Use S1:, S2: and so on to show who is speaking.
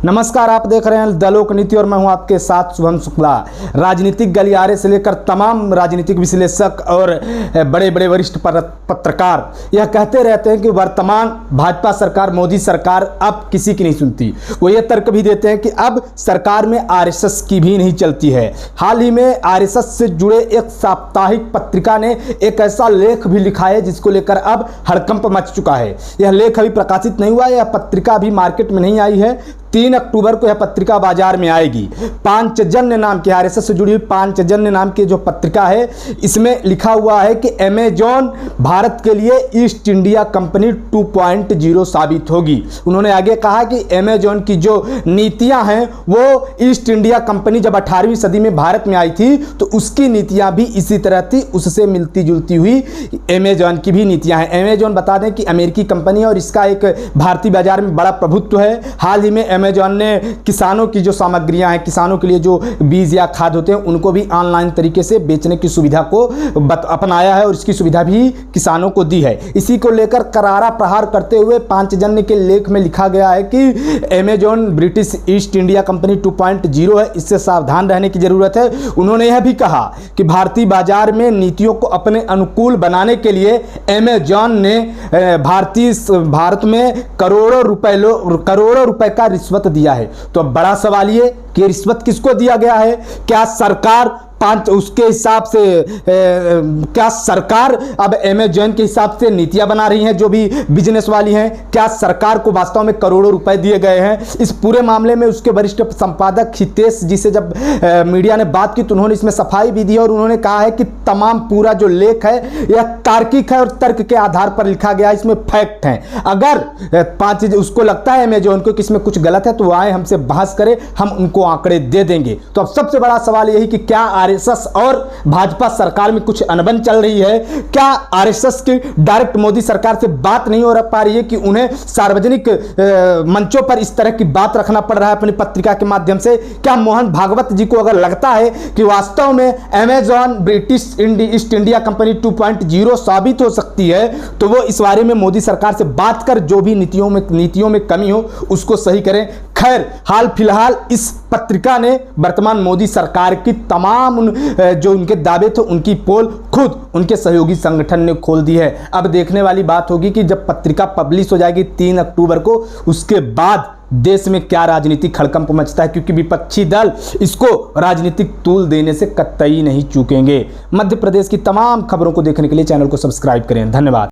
S1: नमस्कार, आप देख रहे हैं द लोक नीति और मैं हूं आपके साथ शुभम शुक्ला। राजनीतिक गलियारे से लेकर तमाम राजनीतिक विश्लेषक और बड़े बड़े वरिष्ठ पत्रकार यह कहते रहते हैं कि वर्तमान भाजपा सरकार, मोदी सरकार अब किसी की नहीं सुनती। वो ये तर्क भी देते हैं कि अब सरकार में आरएसएस की भी नहीं चलती है। हाल ही में आरएसएस से जुड़े एक साप्ताहिक पत्रिका ने एक ऐसा लेख भी लिखा है जिसको लेकर अब हड़कंप मच चुका है। यह लेख अभी प्रकाशित नहीं हुआ, यह पत्रिका अभी मार्केट में नहीं आई है। 3 अक्टूबर को यह पत्रिका बाजार में आएगी। पांचजन्य नाम की, आरएसएस से जुड़ी हुई पांचजन्य नाम की जो पत्रिका है, इसमें लिखा हुआ है कि अमेजॉन भारत के लिए ईस्ट इंडिया कंपनी 2.0 साबित होगी। उन्होंने आगे कहा कि अमेजॉन की जो नीतियां हैं वो ईस्ट इंडिया कंपनी जब 18वीं सदी में भारत में आई थी तो उसकी नीतियां भी इसी तरह थी, उससे मिलती जुलती हुई अमेजॉन की भी नीतियां हैं। अमेजॉन बता दें कि अमेरिकी कंपनी है और इसका एक भारतीय बाजार में बड़ा प्रभुत्व है। हाल ही में अमेजॉन ने किसानों की जो सामग्रियां हैं, किसानों के लिए जो बीज या खाद होते हैं, उनको भी ऑनलाइन तरीके से बेचने की सुविधा को अपनाया है और इसकी सुविधा भी किसानों को दी है। इसी को लेकर करारा प्रहार करते हुए पांचजन्य के लेख में लिखा गया है कि Amazon British east India company 2.0 है, इससे सावधान रहने की जरूरत है। उन्होंने यह भी कहा कि भारतीय बाजार में नीतियों को अपने अनुकूल बनाने के लिए अमेजॉन ने भारत में करोड़ों रुपए का रिश्वत दिया है। तो अब बड़ा सवाल ये कि रिश्वत किसको दिया गया है? क्या सरकार उसके हिसाब से क्या सरकार अब अमेजॉन के हिसाब से नीतियां बना रही हैं जो भी बिजनेस वाली हैं? क्या सरकार को वास्तव में करोड़ों रुपए दिए गए हैं? इस पूरे मामले में उसके वरिष्ठ संपादक हितेश जी से जब मीडिया ने बात की तो उन्होंने इसमें सफाई भी दी और उन्होंने कहा है कि तमाम पूरा जो लेख है यह तार्किक है और तर्क के आधार पर लिखा गया है, इसमें फैक्ट हैं। अगर उसको लगता है अमेजॉन को कि इसमें कुछ गलत है तो वो आए हमसे बहस करें, हम उनको आंकड़े दे देंगे। तो अब सबसे बड़ा सवाल यही कि क्या आरएसएस और भाजपा सरकार में कुछ अनबन चल रही है? क्या आरएसएस की डायरेक्ट मोदी सरकार से बात नहीं हो पा रही है कि उन्हें सार्वजनिक मंचों पर इस तरह की बात रखना पड़ रहा है अपनी पत्रिका के माध्यम से? क्या मोहन भागवत जी को अगर लगता है कि वास्तव में Amazon British east India company 2.0 साबित हो सकती है तो वो इस बारे में मोदी सरकार से बात कर जो भी नीतियों में कमी हो उसको सही करें। खैर, हाल फिलहाल इस पत्रिका ने वर्तमान मोदी सरकार की तमाम जो उनके दावे थे उनकी पोल खुद उनके सहयोगी संगठन ने खोल दी है। अब देखने वाली बात होगी कि जब पत्रिका पब्लिश हो जाएगी 3 अक्टूबर को, उसके बाद देश में क्या राजनीतिक हड़कंप मचता है, क्योंकि विपक्षी दल इसको राजनीतिक तूल देने से कतई नहीं चूकेंगे। मध्य प्रदेश की तमाम खबरों को देखने के लिए चैनल को सब्सक्राइब करें। धन्यवाद।